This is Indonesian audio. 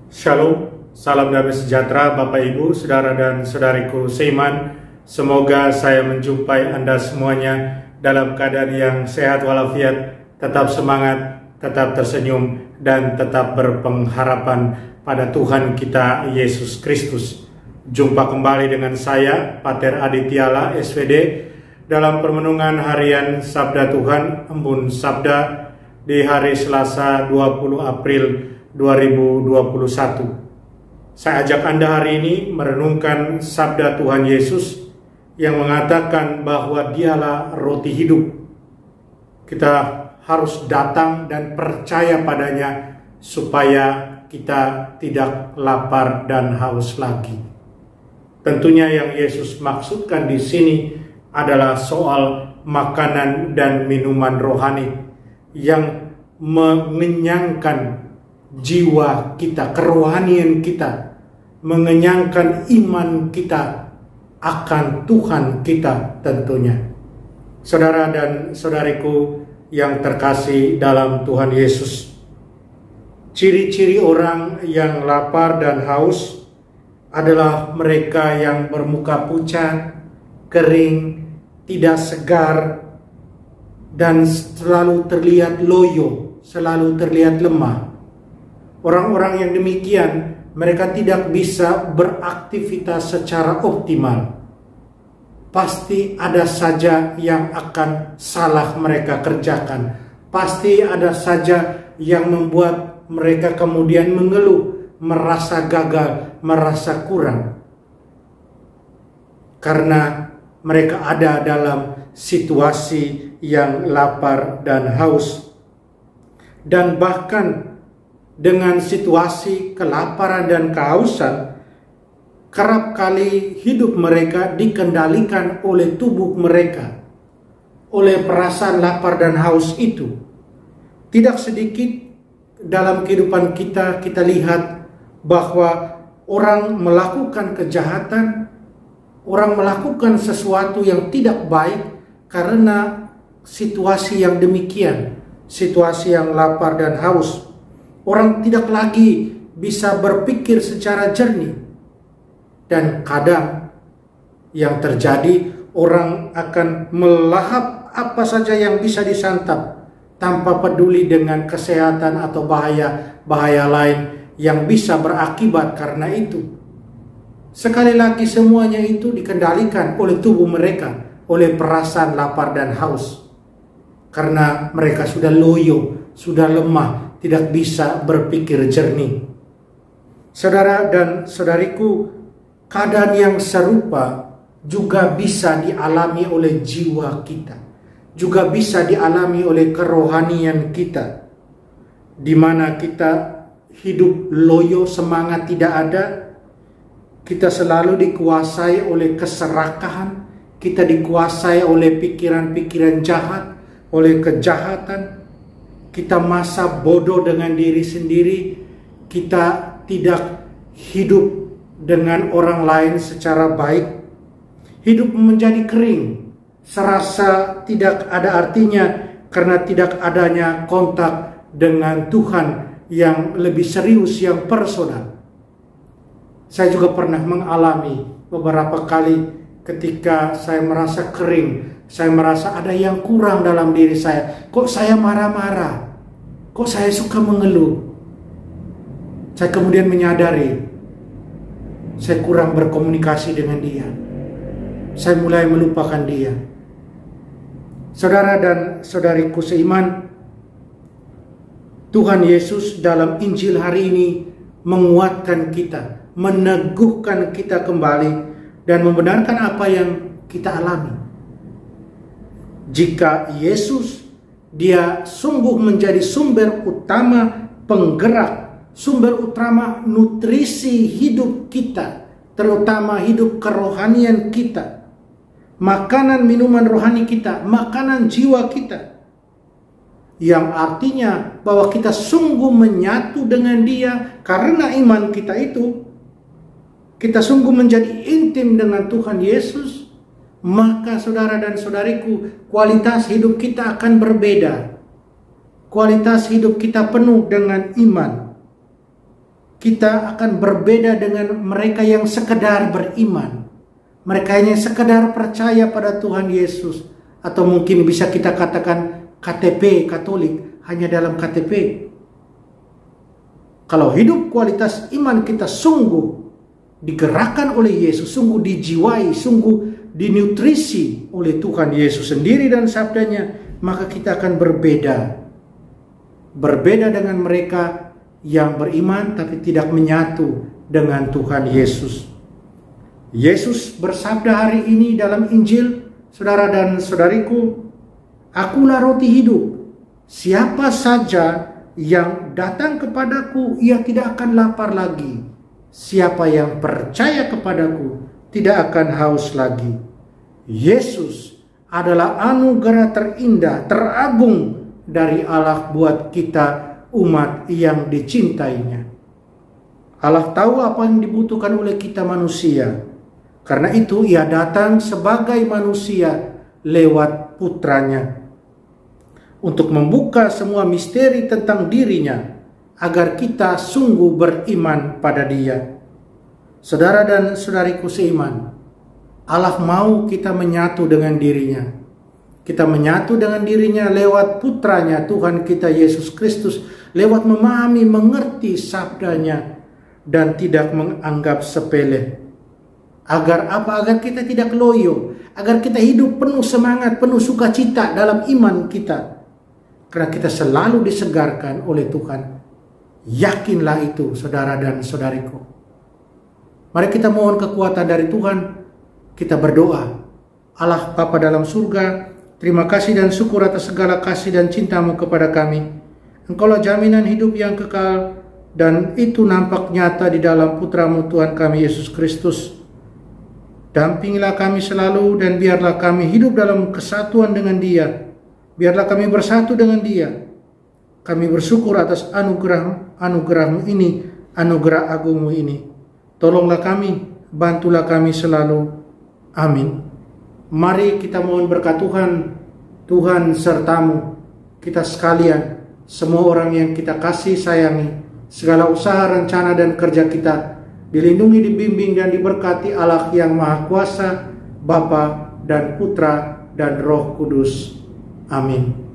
Shalom, salam damai sejahtera Bapak Ibu, Saudara dan Saudariku seiman. Semoga saya menjumpai Anda semuanya dalam keadaan yang sehat walafiat, tetap semangat, tetap tersenyum, dan tetap berpengharapan pada Tuhan kita Yesus Kristus. Jumpa kembali dengan saya, Pater Adityala SVD, dalam permenungan harian Sabda Tuhan, Embun Sabda, di hari Selasa 20 April 2021. Saya ajak Anda hari ini merenungkan sabda Tuhan Yesus yang mengatakan bahwa Dialah roti hidup. Kita harus datang dan percaya padanya supaya kita tidak lapar dan haus lagi. Tentunya yang Yesus maksudkan di sini adalah soal makanan dan minuman rohani yang mengenyangkan jiwa kita, kerohanian kita, mengenyangkan iman kita akan Tuhan kita tentunya. Saudara dan saudariku yang terkasih dalam Tuhan Yesus, ciri-ciri orang yang lapar dan haus adalah mereka yang bermuka pucat, kering, tidak segar, dan selalu terlihat loyo, selalu terlihat lemah. Orang-orang yang demikian, mereka tidak bisa beraktivitas secara optimal. Pasti ada saja yang akan salah mereka kerjakan. Pasti ada saja yang membuat mereka kemudian mengeluh, merasa gagal, merasa kurang. Karena mereka ada dalam situasi yang lapar dan haus. Dan bahkan dengan situasi kelaparan dan kehausan, kerap kali hidup mereka dikendalikan oleh tubuh mereka, oleh perasaan lapar dan haus itu. Tidak sedikit dalam kehidupan kita lihat bahwa orang melakukan kejahatan, orang melakukan sesuatu yang tidak baik karena situasi yang demikian, situasi yang lapar dan haus. Orang tidak lagi bisa berpikir secara jernih. Dan kadang yang terjadi, orang akan melahap apa saja yang bisa disantap tanpa peduli dengan kesehatan atau bahaya lain yang bisa berakibat karena itu. Sekali lagi semuanya itu dikendalikan oleh tubuh mereka, oleh perasaan lapar dan haus. Karena mereka sudah loyo, sudah lemah, tidak bisa berpikir jernih. Saudara dan saudariku, keadaan yang serupa juga bisa dialami oleh jiwa kita, juga bisa dialami oleh kerohanian kita, di mana kita hidup loyo, semangat tidak ada, kita selalu dikuasai oleh keserakahan, kita dikuasai oleh pikiran-pikiran jahat, oleh kejahatan. Kita masa bodoh dengan diri sendiri, kita tidak hidup dengan orang lain secara baik. Hidup menjadi kering, serasa tidak ada artinya karena tidak adanya kontak dengan Tuhan yang lebih serius, yang personal. Saya juga pernah mengalami beberapa kali ketika saya merasa kering, saya merasa ada yang kurang dalam diri saya. Kok saya marah-marah? Kok saya suka mengeluh? Saya kemudian menyadari saya kurang berkomunikasi dengan dia. Saya mulai melupakan dia. Saudara dan saudariku seiman, Tuhan Yesus dalam Injil hari ini menguatkan kita, meneguhkan kita kembali, dan membenarkan apa yang kita alami. Jika Yesus, Dia sungguh menjadi sumber utama penggerak, sumber utama nutrisi hidup kita, terutama hidup kerohanian kita, makanan minuman rohani kita, makanan jiwa kita, yang artinya bahwa kita sungguh menyatu dengan Dia karena iman kita itu, kita sungguh menjadi intim dengan Tuhan Yesus. Maka saudara dan saudariku, kualitas hidup kita akan berbeda. Kualitas hidup kita penuh dengan iman. kita akan berbeda dengan mereka yang sekedar beriman. Mereka yang sekedar percaya pada Tuhan Yesus. Atau mungkin bisa kita katakan KTP Katolik, hanya dalam KTP. Kalau hidup kualitas iman kita sungguh digerakkan oleh Yesus, sungguh dijiwai, sungguh dinutrisi oleh Tuhan Yesus sendiri dan sabdanya, maka kita akan berbeda. Berbeda dengan mereka yang beriman tapi tidak menyatu dengan Tuhan Yesus. Yesus bersabda hari ini dalam Injil, saudara dan saudariku, "Akulah roti hidup. Siapa saja yang datang kepadaku, ia tidak akan lapar lagi. Siapa yang percaya kepadaku, tidak akan haus lagi." Yesus adalah anugerah terindah, teragung dari Allah buat kita umat yang dicintainya. Allah tahu apa yang dibutuhkan oleh kita manusia. Karena itu ia datang sebagai manusia lewat putranya. Untuk membuka semua misteri tentang dirinya. Agar kita sungguh beriman pada dia. Saudara dan saudariku seiman, Allah mau kita menyatu dengan dirinya. Kita menyatu dengan dirinya lewat putranya Tuhan kita Yesus Kristus. Lewat memahami, mengerti sabdanya. Dan tidak menganggap sepele. Agar apa? Agar kita tidak loyo. Agar kita hidup penuh semangat, penuh sukacita dalam iman kita. Karena kita selalu disegarkan oleh Tuhan. Yakinlah itu saudara dan saudariku. Mari kita mohon kekuatan dari Tuhan. Kita berdoa. Allah Bapa dalam surga, terima kasih dan syukur atas segala kasih dan cinta-Mu kepada kami. Engkaulah jaminan hidup yang kekal, dan itu nampak nyata di dalam Putra-Mu Tuhan kami Yesus Kristus. Dampingilah kami selalu, dan biarlah kami hidup dalam kesatuan dengan Dia. Biarlah kami bersatu dengan Dia. Kami bersyukur atas anugerah-Mu ini, anugerah agung-Mu ini. Tolonglah kami, bantulah kami selalu. Amin. Mari kita mohon berkat Tuhan. Tuhan sertamu, kita sekalian, semua orang yang kita kasih sayangi, segala usaha, rencana, dan kerja kita dilindungi, dibimbing, dan diberkati Allah yang Maha Kuasa, Bapa dan Putra dan Roh Kudus. Amin.